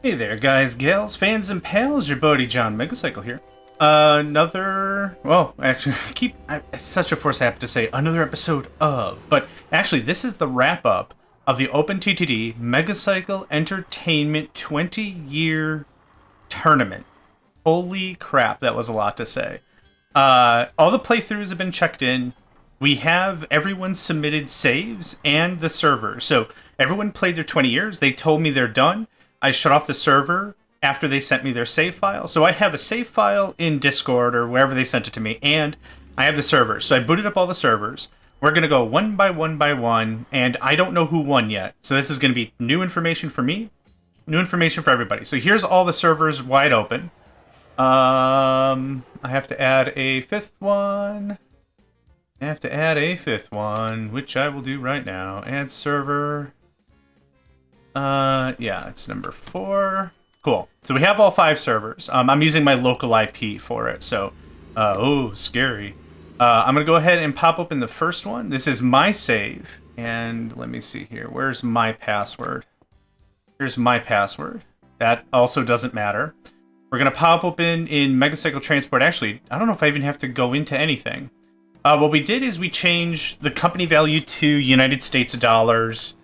Hey there, guys, gals, fans, and pals. Your buddy JohnMegacycle here. Well, actually, it's such a force I have to say, another episode of. But actually, this is the wrap-up of the OpenTTD Megacycle Entertainment 20-year tournament. Holy crap, that was a lot to say. All the playthroughs have been checked in. We have everyone submitted saves and the server. So everyone played their 20 years. They told me they're done. I shut off the server after they sent me their save file. So I have a save file in Discord or wherever they sent it to me, and I have the servers. So I booted up all the servers. We're going to go one by one, and I don't know who won yet. So this is going to be new information for me, new information for everybody. So here's all the servers wide open. I have to add a fifth one. Which I will do right now. Add server. Yeah, it's number 4. Cool. So we have all 5 servers. I'm using my local IP for it, so, oh, scary. I'm gonna go ahead and pop open the first one. This is my save, and let me see here. Where's my password? Here's my password. That also doesn't matter. We're gonna pop open in Megacycle Transport. Actually, I don't know if I even have to go into anything. What we did is we changed the company value to United States dollars.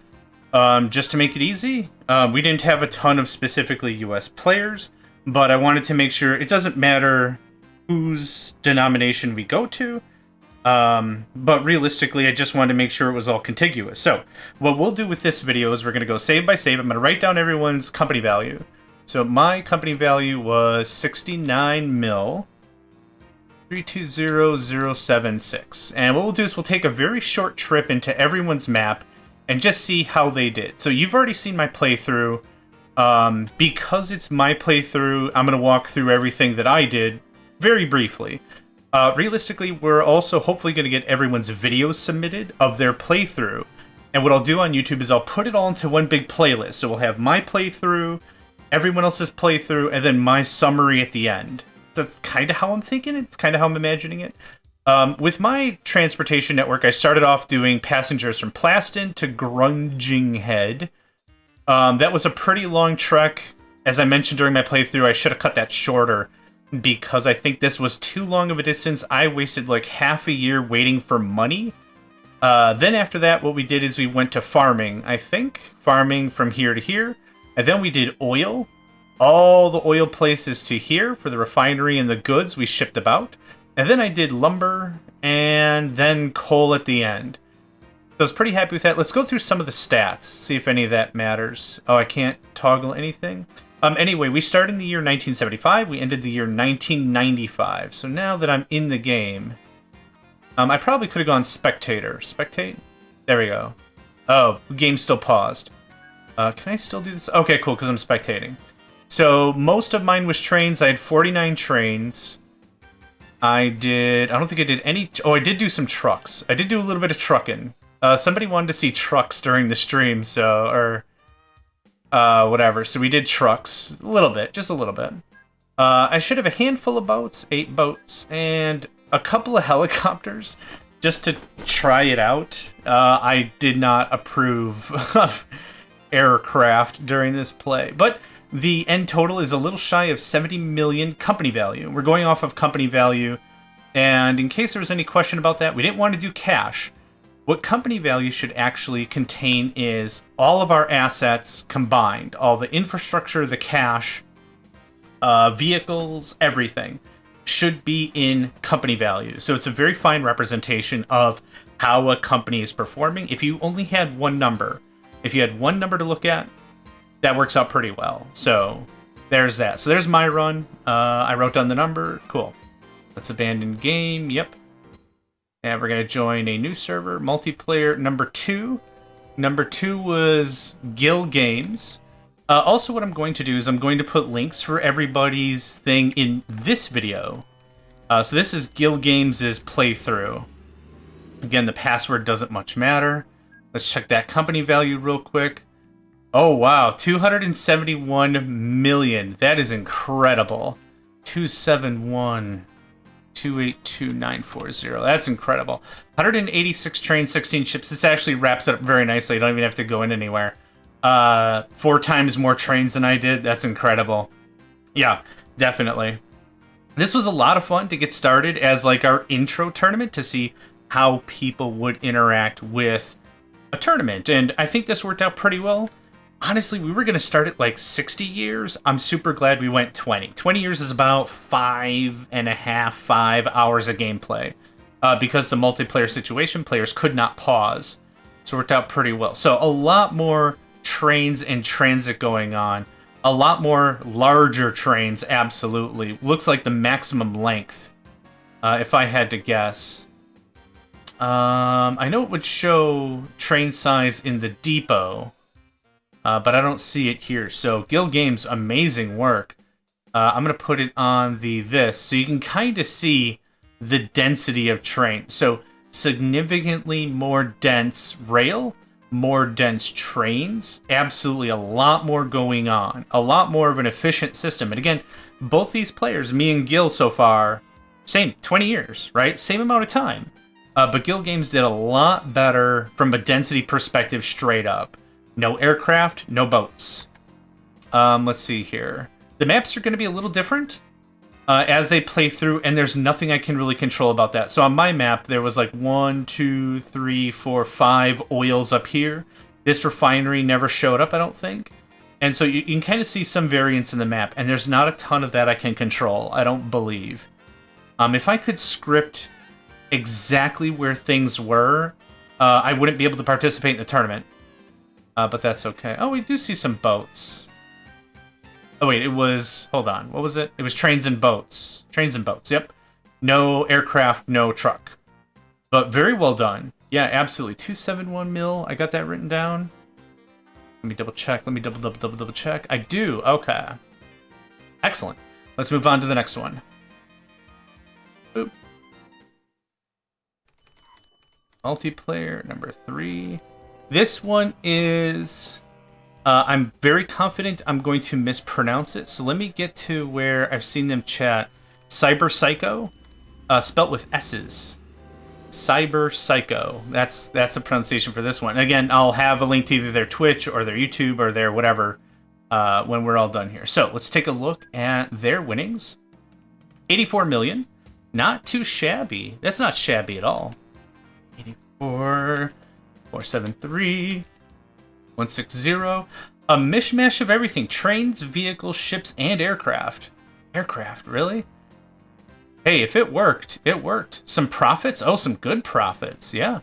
Just to make it easy. We didn't have a ton of specifically US players, but I wanted to make sure it doesn't matter whose denomination we go to. But realistically, I just wanted to make sure it was all contiguous. So what we'll do with this video is we're going to go save by save. I'm going to write down everyone's company value. So my company value was 69 mil. 320076. And what we'll do is we'll take a very short trip into everyone's map and just see how they did. So you've already seen my playthrough. Because it's my playthrough, I'm going to walk through everything that I did very briefly. Realistically, we're also hopefully going to get everyone's videos submitted of their playthrough. And what I'll do on YouTube is I'll put it all into one big playlist. So we'll have my playthrough, everyone else's playthrough, and then my summary at the end. That's kind of how I'm thinking it. It's kind of how I'm imagining it. With my transportation network, I started off doing passengers from Plaston to Grunging Head. That was a pretty long trek. As I mentioned during my playthrough, I should have cut that shorter because I think this was too long of a distance. I wasted like half a year waiting for money. Then after that, what we did is we went to farming, I think. Farming from here to here. And then we did oil. All the oil places to here for the refinery and the goods we shipped about. And then I did lumber, and then coal at the end. So I was pretty happy with that. Let's go through some of the stats, see if any of that matters. Oh, I can't toggle anything? Anyway, we started in the year 1975, we ended the year 1995. So now that I'm in the game, I probably could have gone spectator. Spectate? There we go. Oh, the game's still paused. Can I still do this? Okay, cool, because I'm spectating. So most of mine was trains. I had 49 trains. I don't think I did any... Oh, I did do some trucks. I did do a little bit of trucking. Somebody wanted to see trucks during the stream, so... Or... whatever. So we did trucks. A little bit. Just a little bit. I should have a handful of boats. 8 boats. And a couple of helicopters. Just to try it out. I did not approve of aircraft during this play. But... the end total is a little shy of 70 million company value. We're going off of company value, and in case there was any question about that, we didn't want to do cash. What company value should actually contain is all of our assets combined. All the infrastructure, the cash, vehicles, everything should be in company value. So it's a very fine representation of how a company is performing. If you only had one number, to look at, that works out pretty well. So there's that. So there's my run. I wrote down the number. Cool. Let's abandon game. Yep. And we're going to join a new server. Multiplayer number 2. Number 2 was GilGames. Also, what I'm going to do is I'm going to put links for everybody's thing in this video. So this is GilGames' playthrough. Again, the password doesn't much matter. Let's check that company value real quick. Oh, wow. 271 million. That is incredible. 271-282-940. That's incredible. 186 trains, 16 ships. This actually wraps it up very nicely. You don't even have to go in anywhere. 4 times more trains than I did. That's incredible. Yeah, definitely. This was a lot of fun to get started as like our intro tournament to see how people would interact with a tournament. And I think this worked out pretty well. Honestly, we were going to start at like 60 years. I'm super glad we went 20. 20 years is about 5 hours of gameplay. Because the multiplayer situation, players could not pause. So it worked out pretty well. So a lot more trains and transit going on. A lot more larger trains, absolutely. Looks like the maximum length, if I had to guess. I know it would show train size in the depot, but I don't see it here. So GilGames, amazing work. I'm going to put it on this, so you can kind of see the density of train. So significantly more dense rail, more dense trains, absolutely a lot more going on, a lot more of an efficient system. And again, both these players, me and Gil so far, same, 20 years, right? Same amount of time. But GilGames did a lot better from a density perspective straight up. No aircraft, no boats. Let's see here. The maps are going to be a little different as they play through, and there's nothing I can really control about that. So on my map, there was like 1, 2, 3, 4, 5 oils up here. This refinery never showed up, I don't think. And so you can kind of see some variance in the map, and there's not a ton of that I can control, I don't believe. If I could script exactly where things were, I wouldn't be able to participate in the tournament. But that's okay. Oh, we do see some boats. Oh, wait, it was... Hold on. What was it? It was trains and boats. Trains and boats, yep. No aircraft, no truck. But very well done. Yeah, absolutely. 271 mil. I got that written down. Let me double check. Let me double check. I do. Okay. Excellent. Let's move on to the next one. Boop. Multiplayer number 3. This one is... I'm very confident I'm going to mispronounce it, so let me get to where I've seen them chat. SyberSycho, spelt with S's. SyberSycho. That's the pronunciation for this one. Again, I'll have a link to either their Twitch or their YouTube or their whatever when we're all done here. So let's take a look at their winnings. 84 million. Not too shabby. That's not shabby at all. 84, 473, 160. A mishmash of everything. Trains, vehicles, ships, and aircraft. Aircraft, really? Hey, if it worked, it worked. Some profits? Oh, some good profits, yeah.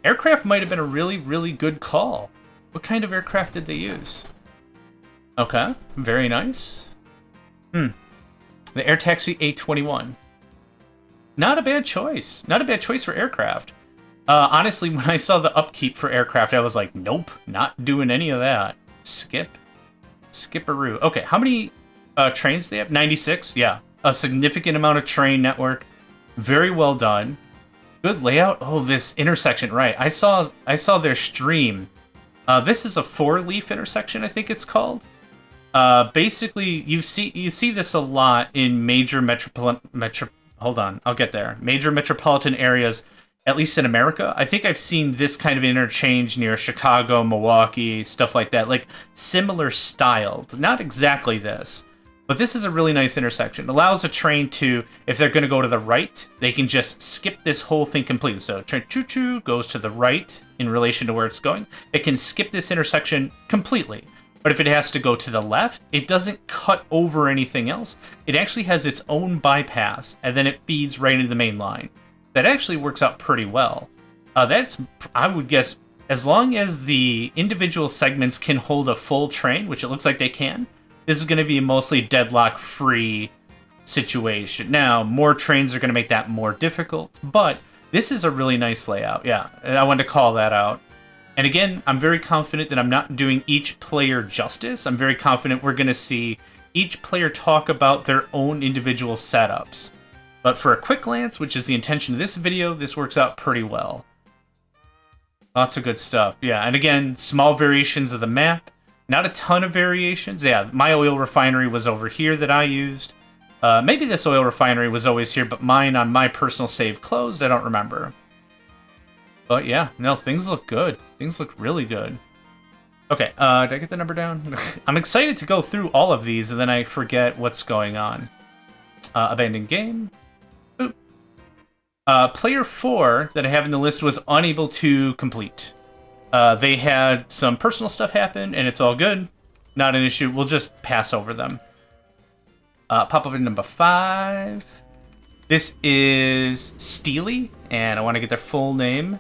Aircraft might have been a really, really good call. What kind of aircraft did they use? Okay, very nice. The Air Taxi A21. Not a bad choice. Not a bad choice for aircraft. Honestly, when I saw the upkeep for aircraft, I was like, nope, not doing any of that. Skipperoo. Okay, how many trains do they have? 96? Yeah. A significant amount of train network. Very well done. Good layout. Oh, this intersection, right. I saw their stream. This is a 4-leaf intersection, I think it's called. Basically, you see this a lot in major hold on, I'll get there. Major metropolitan areas, at least in America. I think I've seen this kind of interchange near Chicago, Milwaukee, stuff like that. Like, similar styled. Not exactly this. But this is a really nice intersection. It allows a train to, if they're going to go to the right, they can just skip this whole thing completely. So, train choo-choo goes to the right in relation to where it's going. It can skip this intersection completely. But if it has to go to the left, it doesn't cut over anything else. It actually has its own bypass, and then it feeds right into the main line. That actually works out pretty well. That's, I would guess, as long as the individual segments can hold a full train, which it looks like they can, this is going to be a mostly deadlock-free situation. Now, more trains are going to make that more difficult, but this is a really nice layout. Yeah, I wanted to call that out. And again, I'm very confident that I'm not doing each player justice. I'm very confident we're going to see each player talk about their own individual setups. But for a quick glance, which is the intention of this video, this works out pretty well. Lots of good stuff. Yeah, and again, small variations of the map. Not a ton of variations. Yeah, my oil refinery was over here that I used. Maybe this oil refinery was always here, but mine on my personal save closed. I don't remember. But yeah, no, things look good. Things look really good. Okay, did I get the number down? I'm excited to go through all of these, and then I forget what's going on. Abandoned game. Oop. Player 4 that I have in the list was unable to complete. They had some personal stuff happen, and it's all good. Not an issue. We'll just pass over them. Pop up in number 5. This is Steely, and I want to get their full name.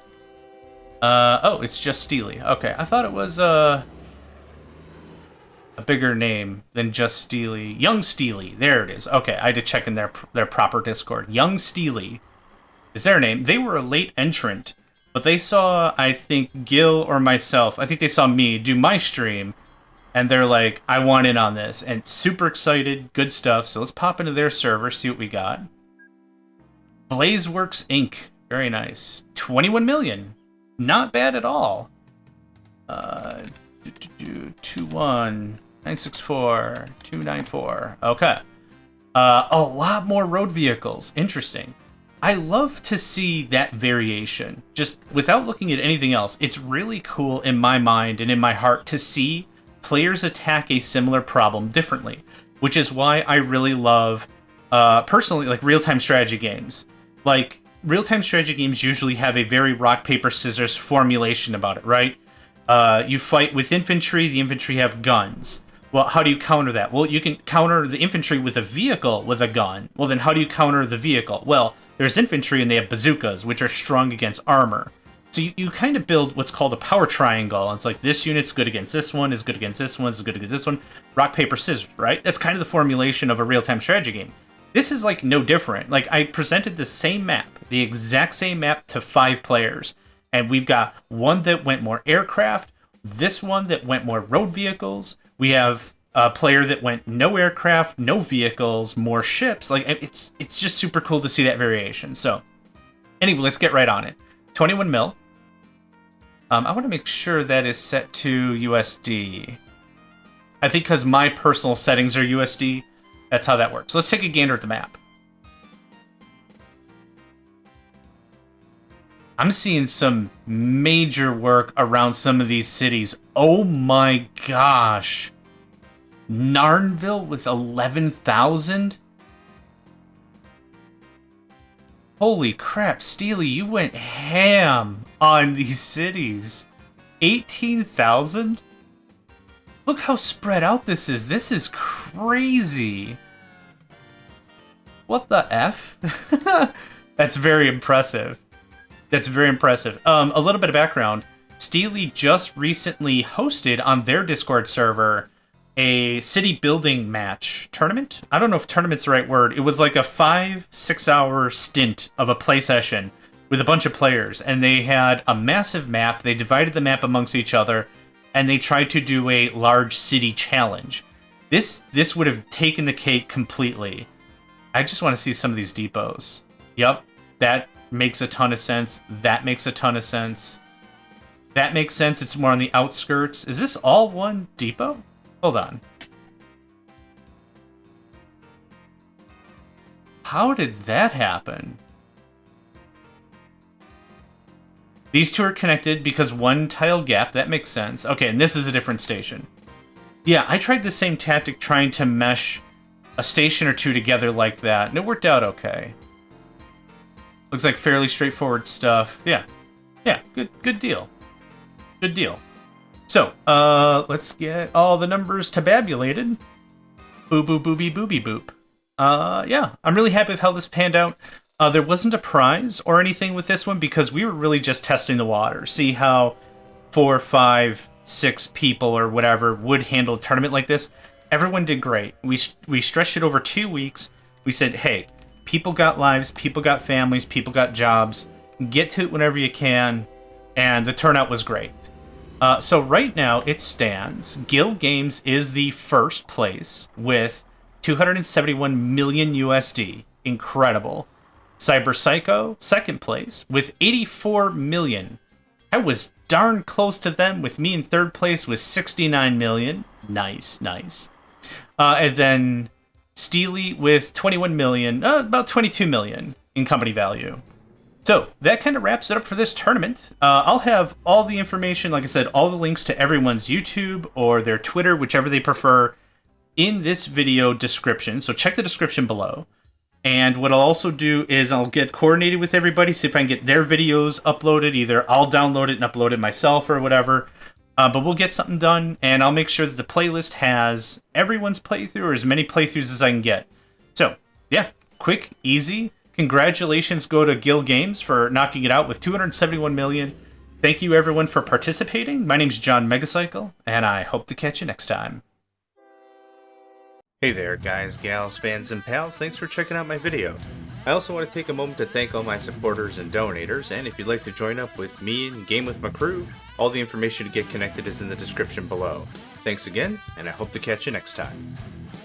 Oh, it's just Steely. Okay, I thought it was a bigger name than just Steely. YungStealy, there it is. Okay, I had to check in their proper Discord. YungStealy is their name. They were a late entrant, but they saw, I think, Gil or myself. I think they saw me do my stream, and they're like, I want in on this. And super excited, good stuff. So let's pop into their server, see what we got. Blazeworks Inc. Very nice. 21 million. Not bad at all. 21964 Okay. A lot more road vehicles. Interesting. I love to see that variation. Just without looking at anything else, it's really cool in my mind and in my heart to see players attack a similar problem differently, which is why I really love, personally, like real-time strategy games. Like, real-time strategy games usually have a very rock, paper, scissors formulation about it, right? You fight with infantry, the infantry have guns. Well, how do you counter that? Well, you can counter the infantry with a vehicle with a gun. Well, then how do you counter the vehicle? Well, there's infantry and they have bazookas, which are strong against armor. So you kind of build what's called a power triangle. It's like this unit's good against this one, is good against this one, is good against this one. Rock, paper, scissors, right? That's kind of the formulation of a real-time strategy game. This is, like, no different. Like, I presented the same map, the exact same map to 5 players. And we've got one that went more aircraft, this one that went more road vehicles. We have a player that went no aircraft, no vehicles, more ships. Like, it's just super cool to see that variation. So, anyway, let's get right on it. 21 mil. I want to make sure that is set to USD. I think because my personal settings are USD, that's how that works. Let's take a gander at the map. I'm seeing some major work around some of these cities. Oh my gosh. Narnville with 11,000? Holy crap, Steely, you went ham on these cities. 18,000? Look how spread out this is. This is crazy. What the F? That's very impressive. That's very impressive. A little bit of background. Steely just recently hosted on their Discord server a city building match tournament. I don't know if tournament's the right word. It was like a 5-6 hour stint of a play session with a bunch of players, and they had a massive map. They divided the map amongst each other, and they tried to do a large city challenge. This would have taken the cake completely. I just want to see some of these depots. Yep, that makes a ton of sense. That makes a ton of sense. That makes sense. It's more on the outskirts. Is this all one depot? Hold on. How did that happen? These two are connected because one tile gap. That makes sense. Okay, and this is a different station. Yeah, I tried the same tactic trying to mesh a station or two together like that, and it worked out okay. Looks like fairly straightforward stuff. Yeah, good deal. Good deal. So, let's get all the numbers tabulated. Boo boo booby booby boop. Yeah, I'm really happy with how this panned out. There wasn't a prize or anything with this one because we were really just testing the water. See how 4, 5, 6 people or whatever would handle a tournament like this. Everyone did great. We stretched it over 2 weeks. We said, hey, people got lives, people got families, people got jobs. Get to it whenever you can. And the turnout was great. So right now it stands. GilGames is the first place with 271 million USD. Incredible. SyberSycho, second place with 84 million. I was darn close to them with me in third place with 69 million. Nice, nice. And then Steely with 21 million, about 22 million in company value. So that kind of wraps it up for this tournament. I'll have all the information, like I said, all the links to everyone's YouTube or their Twitter, whichever they prefer, in this video description. So check the description below. And what I'll also do is I'll get coordinated with everybody, see if I can get their videos uploaded. Either I'll download it and upload it myself or whatever. But we'll get something done, and I'll make sure that the playlist has everyone's playthrough or as many playthroughs as I can get. So, yeah, quick, easy. Congratulations go to GilGames for knocking it out with 271 million. Thank you, everyone, for participating. My name's JohnMegacycle, and I hope to catch you next time. Hey there, guys, gals, fans, and pals. Thanks for checking out my video. I also want to take a moment to thank all my supporters and donators, and if you'd like to join up with me and game with my crew, all the information to get connected is in the description below. Thanks again, and I hope to catch you next time.